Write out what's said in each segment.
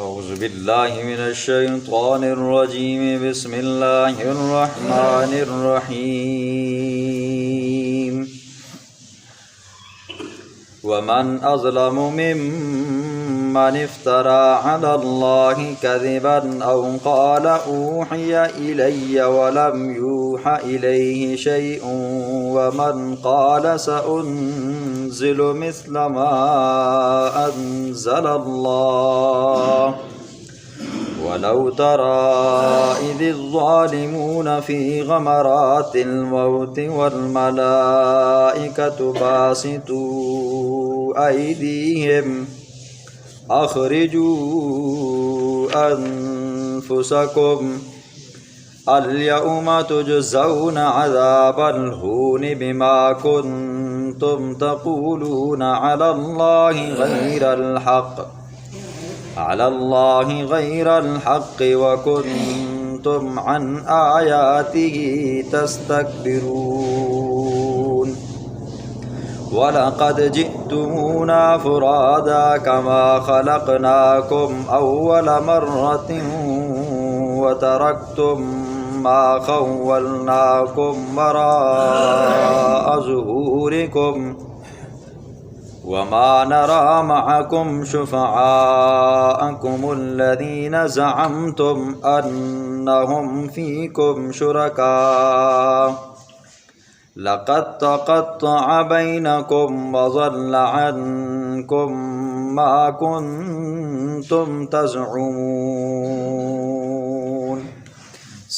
اعوذ باللہ من الشیطان الرجیم بسم اللہ الرحمن الرحیم ومن اظلم ممن افترى على اللہ کذبا او قال اوحی الی ولم یوح الیہ شیء ومن قال سأنزل مثل ما انزل اللہ ولو ترى إذ الظالمون في غمرات الموت والملائكة باسطوا أيديهم أخرجوا أنفسكم اليوم تجزون عذاب الهون بما كنتم تقولون على الله غير الحق وكنتم عن آياته تستكبرون ولقد جئتمونا فرادا كما خلقناكم أول مرة وتركتم ما خولناكم وراء ظهوركم وما نرى معكم شفعاءكم الذين زعمتم أنهم فيكم شركاء لقد تقطع بينكم وضل عنكم ما كنتم تزعمون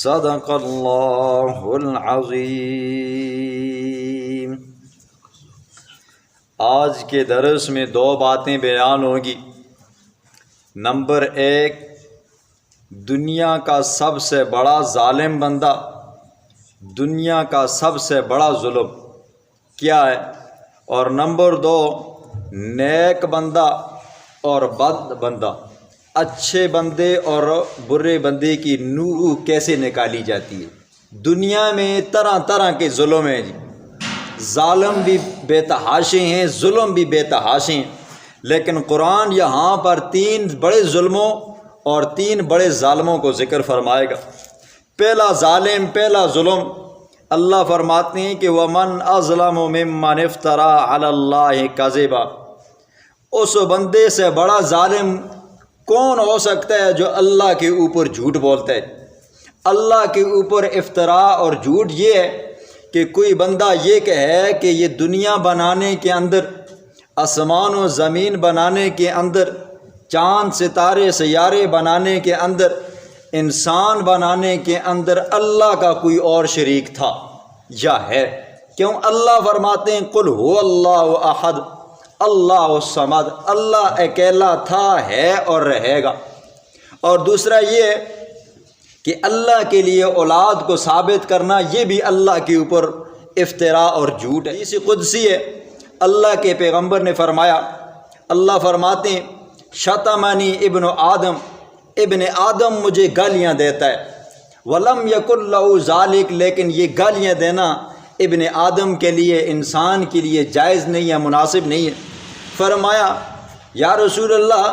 صدق الله العظيم۔ آج کے درس میں دو باتیں بیان ہوگی۔ نمبر 1، دنیا کا سب سے بڑا ظالم بندہ، دنیا کا سب سے بڑا ظلم کیا ہے، اور نمبر 2، نیک بندہ اور بد بندہ، اچھے بندے اور برے بندے کی نوع کیسے نکالی جاتی ہے۔ دنیا میں طرح طرح کے ظلم ہیں جی، ظالم بھی بے تحاشے ہیں، ظلم بھی بے تحاشے ہیں، لیکن قرآن یہاں پر 3 بڑے ظلموں اور 3 بڑے ظالموں کو ذکر فرمائے گا۔ پہلا ظالم، پہلا ظلم، اللہ فرماتے ہیں کہ وَمَنْ أَظْلَمُ مِمَّنِ افْتَرَى عَلَى اللَّهِ كَذِبًا۔ اس بندے سے بڑا ظالم کون ہو سکتا ہے جو اللہ کے اوپر جھوٹ بولتا ہے؟ اللہ کے اوپر افطرا اور جھوٹ یہ ہے کہ کوئی بندہ یہ کہے کہ یہ دنیا بنانے کے اندر، آسمان و زمین بنانے کے اندر، چاند ستارے سیارے بنانے کے اندر، انسان بنانے کے اندر اللہ کا کوئی اور شریک تھا یا ہے۔ کیوں؟ اللہ فرماتے ہیں قل هو اللہ احد اللہ الصمد، اللہ اکیلا تھا، ہے اور رہے گا۔ اور دوسرا یہ کہ اللہ کے لیے اولاد کو ثابت کرنا، یہ بھی اللہ کے اوپر افتراء اور جھوٹ ہے۔ اسی قدسی ہے، اللہ کے پیغمبر نے فرمایا، اللہ فرماتے ہیں شتمنی ابن آدم، ابن آدم مجھے گالیاں دیتا ہے، ولم یکن لہ ذالک، لیکن یہ گالیاں دینا ابن آدم کے لیے، انسان کے لیے جائز نہیں ہے، مناسب نہیں ہے۔ فرمایا یا رسول اللہ،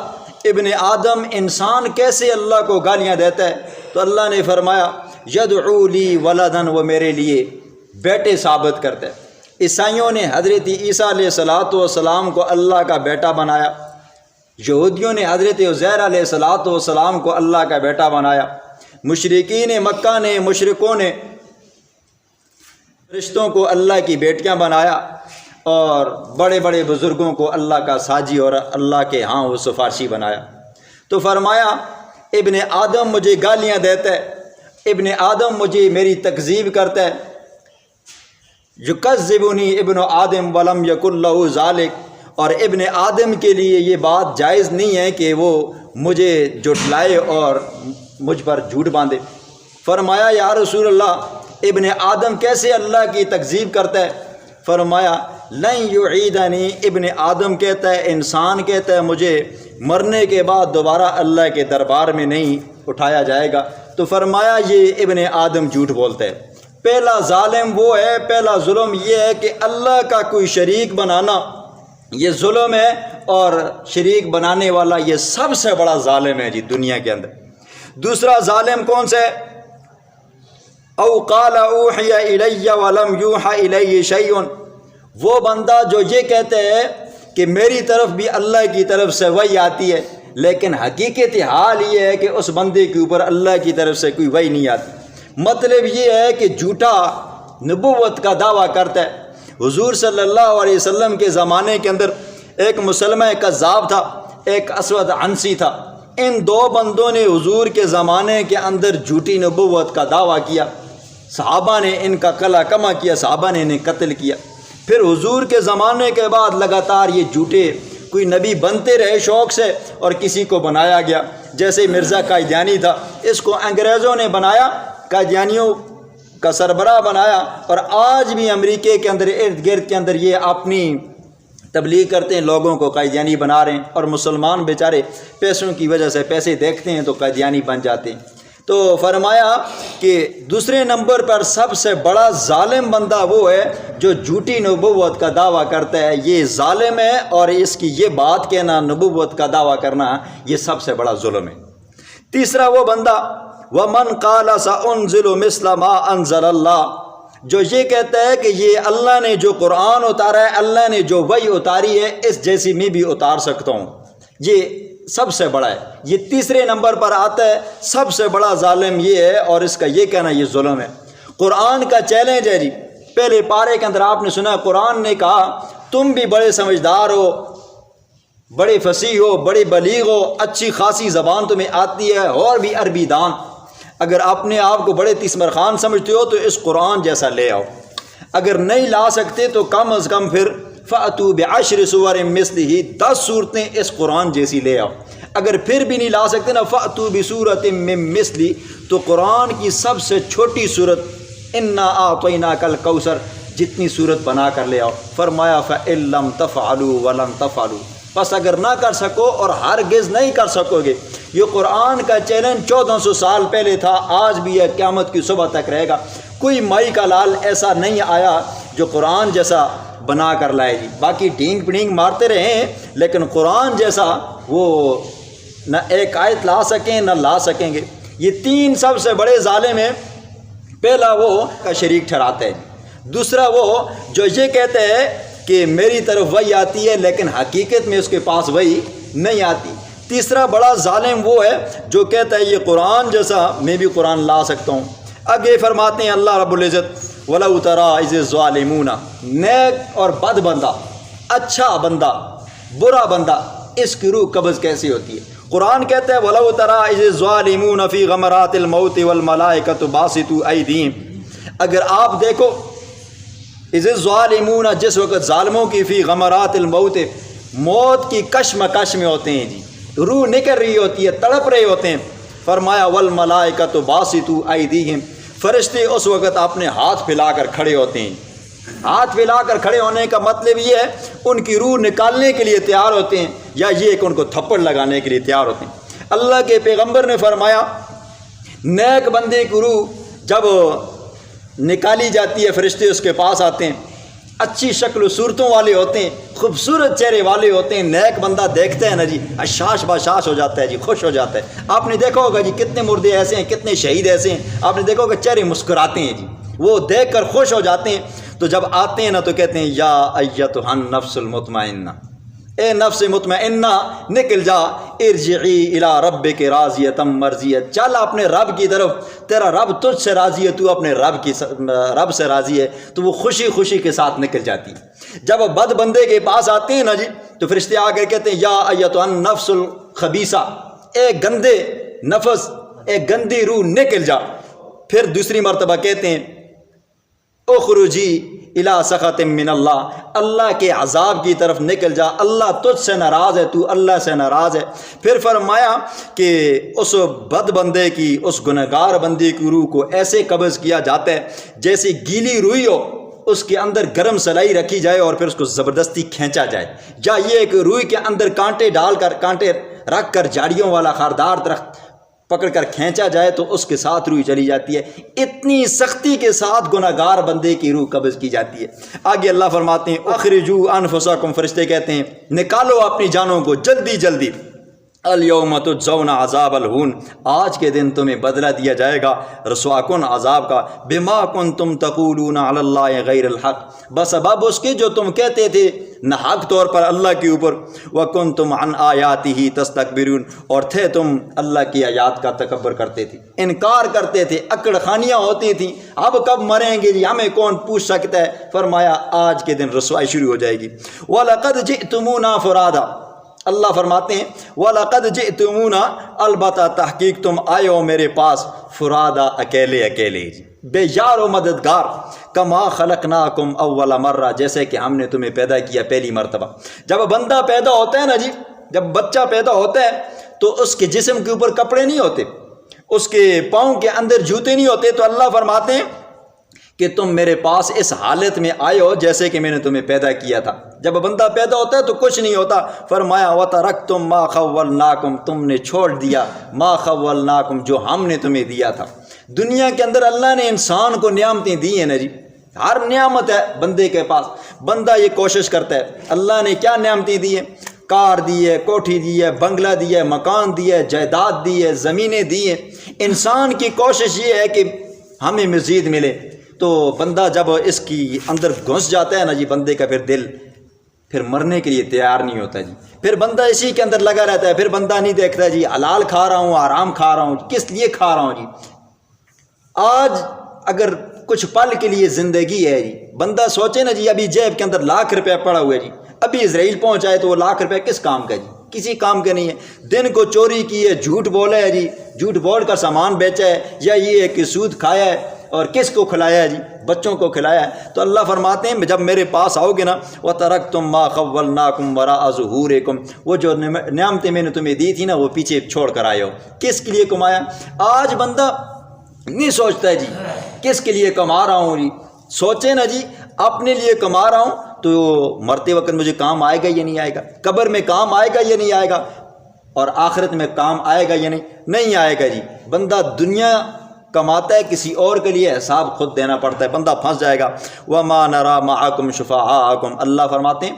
ابن آدم انسان کیسے اللہ کو گالیاں دیتا ہے؟ تو اللہ نے فرمایا یدعو لی ولدن، وہ میرے لیے بیٹے ثابت کرتا ہے۔ عیسائیوں نے حضرت عیسیٰ علیہ السلام کو اللہ کا بیٹا بنایا، یہودیوں نے حضرت عزیر علیہ السلام کو اللہ کا بیٹا بنایا، مشرکین مکہ نے، مشرکوں نے فرشتوں کو اللہ کی بیٹیاں بنایا، اور بڑے بڑے بزرگوں کو اللہ کا ساجی اور اللہ کے ہاں وہ سفارشی بنایا۔ تو فرمایا ابن آدم مجھے گالیاں دیتا ہے، ابن آدم مجھے میری تکذیب کرتا ہے، یکذبنی ابن آدم ولم یکن لہ ذالک، اور ابن آدم کے لیے یہ بات جائز نہیں ہے کہ وہ مجھے جھٹلائے اور مجھ پر جھوٹ باندھے۔ فرمایا یا رسول اللہ، ابن آدم کیسے اللہ کی تکذیب کرتا ہے؟ فرمایا لن یعیدنی، ابن آدم کہتا ہے، انسان کہتا ہے مجھے مرنے کے بعد دوبارہ اللہ کے دربار میں نہیں اٹھایا جائے گا۔ تو فرمایا یہ ابن آدم جھوٹ بولتا ہے۔ پہلا ظالم وہ ہے، پہلا ظلم یہ ہے کہ اللہ کا کوئی شریک بنانا، یہ ظلم ہے، اور شریک بنانے والا یہ سب سے بڑا ظالم ہے جی دنیا کے اندر۔ دوسرا ظالم کون سا ہے؟ او قال اوحی الی ولم یوحى الی شیء، وہ بندہ جو یہ کہتے ہے کہ میری طرف بھی اللہ کی طرف سے وحی آتی ہے، لیکن حقیقت حال یہ ہے کہ اس بندے کے اوپر اللہ کی طرف سے کوئی وحی نہیں آتی۔ مطلب یہ ہے کہ جھوٹا نبوت کا دعویٰ کرتا ہے۔ حضور صلی اللہ علیہ وسلم کے زمانے کے اندر ایک مسلمہ کذاب تھا، ایک اسود عنسی تھا۔ ان دو بندوں نے حضور کے زمانے کے اندر جھوٹی نبوت کا دعویٰ کیا، صحابہ نے ان کا قلع کما کیا، صحابہ نے انہیں قتل کیا۔ پھر حضور کے زمانے کے بعد لگاتار یہ جھوٹے کوئی نبی بنتے رہے شوق سے، اور کسی کو بنایا گیا، جیسے مرزا قادیانی تھا، اس کو انگریزوں نے بنایا، قادیانیوں کا سربراہ بنایا، اور آج بھی امریکہ کے اندر ارد گرد کے اندر یہ اپنی تبلیغ کرتے ہیں، لوگوں کو قادیانی بنا رہے ہیں، اور مسلمان بیچارے پیسوں کی وجہ سے پیسے دیکھتے ہیں تو قادیانی بن جاتے ہیں۔ تو فرمایا کہ دوسرے نمبر پر سب سے بڑا ظالم بندہ وہ ہے جو جھوٹی نبوت کا دعویٰ کرتا ہے، یہ ظالم ہے، اور اس کی یہ بات کہنا، نبوت کا دعویٰ کرنا، یہ سب سے بڑا ظلم ہے۔ تیسرا وہ بندہ وَمَنْ قَالَ سَأُنزِلُ مِثْلَ مَا أَنزَلَ اللَّهُ، جو یہ کہتا ہے کہ یہ اللہ نے جو قرآن اتارا ہے، اللہ نے جو وحی اتاری ہے، اس جیسی میں بھی اتار سکتا ہوں، یہ سب سے بڑا ہے۔ یہ تیسرے نمبر پر آتا ہے، سب سے بڑا ظالم یہ ہے، اور اس کا یہ کہنا یہ ظلم ہے۔ قرآن کا چیلنج ہے جی، پہلے پارے کے اندر آپ نے سنا قرآن نے کہا تم بھی بڑے سمجھدار ہو، بڑے فصیح ہو، بڑے بلیغ ہو، اچھی خاصی زبان تمہیں آتی ہے، اور بھی عربی دان، اگر اپنے آپ کو بڑے تیسمر خان سمجھتے ہو تو اس قرآن جیسا لے آؤ، اگر نہیں لا سکتے تو کم از کم پھر فَأْتُوا بِعَشْرِ سُوَرٍ مِثْلِهِ، 10 صورتیں اس قرآن جیسی لے آؤ۔ اگر پھر بھی نہیں لا سکتے نا، فَأْتُوا بِسُورَةٍ مِّن مِثْلِهِ، تو قرآن کی سب سے چھوٹی صورت إِنَّا أَعْطَيْنَاكَ الْكَوْثَرَ جتنی صورت بنا کر لے آؤ۔ فرمایا فَإِن لَّمْ تَفْعَلُوا وَلَن تَفْعَلُوا، بس اگر نہ کر سکو اور ہرگز نہیں کر سکو گے۔ یہ قرآن کا چیلنج 1400 سال پہلے تھا، آج بھی ہے، قیامت کی صبح تک رہے گا۔ کوئی مائی کا لال ایسا نہیں آیا جو قرآن جیسا بنا کر لائے جی، باقی ڈینگ پڑینگ مارتے رہے ہیں، لیکن قرآن جیسا وہ نہ ایک آیت لا سکیں نہ لا سکیں گے۔ یہ تین سب سے بڑے ظالم ہیں۔ پہلا وہ کا شریک ٹھہراتا ہے، دوسرا وہ جو یہ کہتے ہیں کہ میری طرف وحی آتی ہے لیکن حقیقت میں اس کے پاس وحی نہیں آتی۔ تیسرا بڑا ظالم وہ ہے جو کہتا ہے یہ قرآن جیسا میں بھی قرآن لا سکتا ہوں۔ اب یہ فرماتے ہیں اللہ رب العزت وَلَوْ تَرَىٰ إِذِ الظَّالِمُونَ، نیک اور بد بندہ، اچھا بندہ برا بندہ، اس کی روح قبض کیسی ہوتی ہے؟ قرآن کہتا ہے وَلَوْ تَرَىٰ إِذِ الظَّالِمُونَ فِي غَمَرَاتِ الْمَوْتِ وَالْمَلَائِكَةُ بَاسِطُو أَيْدِيهِمْ، اگر آپ دیکھو اِذِ الظَّالِمُونَ، جس وقت ظالموں کی فی غمرات الموت، موت کی کشمکش میں ہوتے ہیں جی، روح نکل رہی ہوتی ہے، تڑپ رہے ہوتے ہیں، فرمایا وَالْمَلَائِكَةُ بَاسِطُو أَيْدِيهِمْ، فرشتے اس وقت اپنے ہاتھ پھیلا کر کھڑے ہوتے ہیں۔ ہاتھ پھیلا کر کھڑے ہونے کا مطلب یہ ہے ان کی روح نکالنے کے لیے تیار ہوتے ہیں، یا یہ کہ ان کو تھپڑ لگانے کے لیے تیار ہوتے ہیں۔ اللہ کے پیغمبر نے فرمایا نیک بندے کی روح جب نکالی جاتی ہے، فرشتے اس کے پاس آتے ہیں، اچھی شکل و صورتوں والے ہوتے ہیں، خوبصورت چہرے والے ہوتے ہیں، نیک بندہ دیکھتے ہیں نا جی اشاش باشاش ہو جاتا ہے جی، خوش ہو جاتا ہے۔ آپ نے دیکھا ہوگا جی کتنے مردے ایسے ہیں، کتنے شہید ایسے ہیں، آپ نے دیکھا ہوگا چہرے مسکراتے ہیں جی، وہ دیکھ کر خوش ہو جاتے ہیں۔ تو جب آتے ہیں نا تو کہتے ہیں یا ایتھا النفس المطمئنہ، اے نفس مطمئنہ نکل جا، ارجعی الی ربک راضیۃ مرضیہ، چل اپنے رب کی طرف، تیرا رب تجھ سے راضی ہے، تو اپنے رب سے راضی ہے، تو وہ خوشی خوشی کے ساتھ نکل جاتی ہے۔ جب بد بندے کے پاس آتے ہیں نا جی تو فرشتے آ کر کہتے ہیں یا ایتھا النفس الخبیثہ، اے گندے نفس، اے گندی روح نکل جا۔ پھر دوسری مرتبہ کہتے ہیں اخرجی الی سخط من اللہ، اللہ کے عذاب کی طرف نکل جا، اللہ تجھ سے ناراض ہے، تو اللہ سے ناراض ہے۔ پھر فرمایا کہ اس بد بندے کی، اس گنہگار بندے کی روح کو ایسے قبض کیا جاتا ہے جیسے گیلی روئی ہو، اس کے اندر گرم سلائی رکھی جائے اور پھر اس کو زبردستی کھینچا جائے، یا یہ کہ روئی کے اندر کانٹے ڈال کر، کانٹے رکھ کر جھاڑیوں والا خاردار درخت پکڑ کر کھینچا جائے تو اس کے ساتھ روح چلی جاتی ہے، اتنی سختی کے ساتھ گناہگار بندے کی روح قبض کی جاتی ہے۔ آگے اللہ فرماتے ہیں اخرجوا انفسکم، فرشتے کہتے ہیں نکالو اپنی جانوں کو جلدی جلدی، الیوم تجزون عذاب الہون، آج کے دن تمہیں بدلہ دیا جائے گا رسوا کن عذاب کا، بما کنتم تقولون علی اللہ غیر الحق، بسبب اس کے جو تم کہتے تھے نہ حق طور پر اللہ کے اوپر، وکنتم عن آیاتہ تستکبرون، اور تھے تم اللہ کی آیات کا تکبر کرتے تھے، انکار کرتے تھے، اکڑ خانیاں ہوتی تھیں، اب کب مریں گے جی، ہمیں کون پوچھ سکتا ہے، فرمایا آج کے دن رسوائی شروع ہو جائے گی۔ وَلَقَدْ جِئْتُمُونَا فُرَادًا، اللہ فرماتے ہیں وَلَقَدْ جِئْتُمُونَا، البتہ تحقیق تم آئے ہو میرے پاس، فرادا، اکیلے اکیلے، بے یار و مددگار، کما خلقناکم اول مرہ، جیسے کہ ہم نے تمہیں پیدا کیا پہلی مرتبہ۔ جب بندہ پیدا ہوتا ہے نا جی، جب بچہ پیدا ہوتا ہے تو اس کے جسم کے اوپر کپڑے نہیں ہوتے، اس کے پاؤں کے اندر جوتے نہیں ہوتے، تو اللہ فرماتے ہیں کہ تم میرے پاس اس حالت میں آئے ہو جیسے کہ میں نے تمہیں پیدا کیا تھا۔ جب بندہ پیدا ہوتا ہے تو کچھ نہیں ہوتا، فرمایا وَتَرَكْتُمْ مَا خَوَّلْنَاكُمْ، تم نے چھوڑ دیا ما خَوَّلْنَاكُمْ، جو ہم نے تمہیں دیا تھا۔ دنیا کے اندر اللہ نے انسان کو نعمتیں دی ہیں نا جی، ہر نعمت ہے بندے کے پاس، بندہ یہ کوشش کرتا ہے اللہ نے کیا نعمتیں دی ہیں، کار دی ہے، کوٹھی دی ہے، بنگلہ دی ہے، مکان دی ہے، جائیداد دی ہے، زمینیں دی ہیں، انسان کی کوشش یہ ہے کہ ہمیں مزید ملے، تو بندہ جب اس کی اندر گھس جاتا ہے نا جی، بندے کا پھر دل پھر مرنے کے لیے تیار نہیں ہوتا جی، پھر بندہ اسی کے اندر لگا رہتا ہے، پھر بندہ نہیں دیکھتا جی حلال کھا رہا ہوں حرام کھا رہا ہوں، کس لیے کھا رہا ہوں جی۔ آج اگر کچھ پل کے لیے زندگی ہے جی، بندہ سوچے نا جی ابھی جیب کے اندر ₹1,00,000 پڑا ہوا ہے جی، ابھی اسرائیل پہنچ جائے تو وہ ₹1,00,000 کس کام کا جی، کسی کام کا نہیں ہے۔ دن کو چوری کی ہے، جھوٹ بولا ہے جی، جھوٹ بول کر سامان بیچا ہے، یا یہ ہے کہ سود کھایا ہے، اور کس کو کھلایا ہے جی، بچوں کو کھلایا ہے۔ تو اللہ فرماتے ہیں جب میرے پاس آؤ گے نا، وَتَرَكْتُمْ مَا خَوَّلْنَاكُمْ وَرَاءَ ظُهُورِكُمْ، وہ جو نعمتیں میں نے تمہیں دی تھی نا وہ پیچھے چھوڑ کر آئے ہو، کس کے لیے کمایا؟ آج بندہ نہیں سوچتا ہے جی کس کے لیے کما رہا ہوں جی، سوچے نا جی اپنے لیے کما رہا ہوں تو مرتے وقت مجھے کام آئے گا یا نہیں آئے گا، قبر میں کام آئے گا یا نہیں آئے گا، اور آخرت میں کام آئے گا یا نہیں آئے گا جی۔ بندہ دنیا کماتا ہے کسی اور کے لیے، حساب خود دینا پڑتا ہے، بندہ پھنس جائے گا۔ وَمَا نَرَى مَعَكُمْ شُفَعَاءَكُمْ، اللہ فرماتے ہیں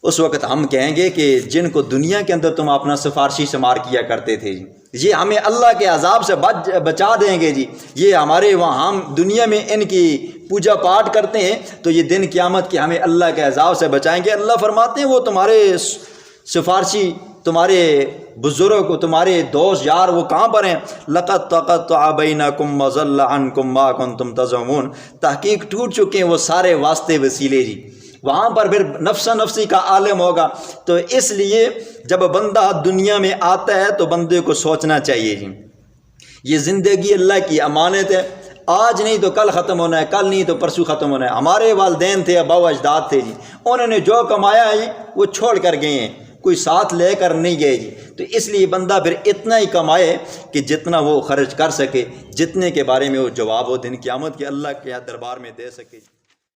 اس وقت ہم کہیں گے کہ جن کو دنیا کے اندر تم اپنا سفارشی شمار کیا کرتے تھے جی، یہ ہمیں اللہ کے عذاب سے بچا دیں گے جی، یہ ہمارے وہاں ہم دنیا میں ان کی پوجا پاٹ کرتے ہیں تو یہ دن قیامت کے ہمیں اللہ کے عذاب سے بچائیں گے۔ اللہ فرماتے ہیں وہ تمہارے سفارشی، تمہارے بزرگ، تمہارے دوست یار وہ کہاں پر ہیں؟ لَقَدْ تَقَطَّعَ بَيْنَكُمْ وَضَلَّ عَنْكُمْ مَا كُنْتُمْ تَزْعُمُونَ، تحقیق ٹوٹ چکے ہیں وہ سارے واسطے وسیلے جی، وہاں پر پھر نفس نفسی کا عالم ہوگا۔ تو اس لیے جب بندہ دنیا میں آتا ہے تو بندے کو سوچنا چاہیے جی یہ زندگی اللہ کی امانت ہے، آج نہیں تو کل ختم ہونا ہے، کل نہیں تو پرسوں ختم ہونا ہے۔ ہمارے والدین تھے، آبا و اجداد تھے جی، انہوں نے جو کمایا ہے وہ چھوڑ کر گئے ہیں، کوئی ساتھ لے کر نہیں گئے جی۔ تو اس لیے بندہ پھر اتنا ہی کمائے کہ جتنا وہ خرچ کر سکے، جتنے کے بارے میں وہ جواب ہو دن قیامت کے اللہ کے دربار میں دے سکے۔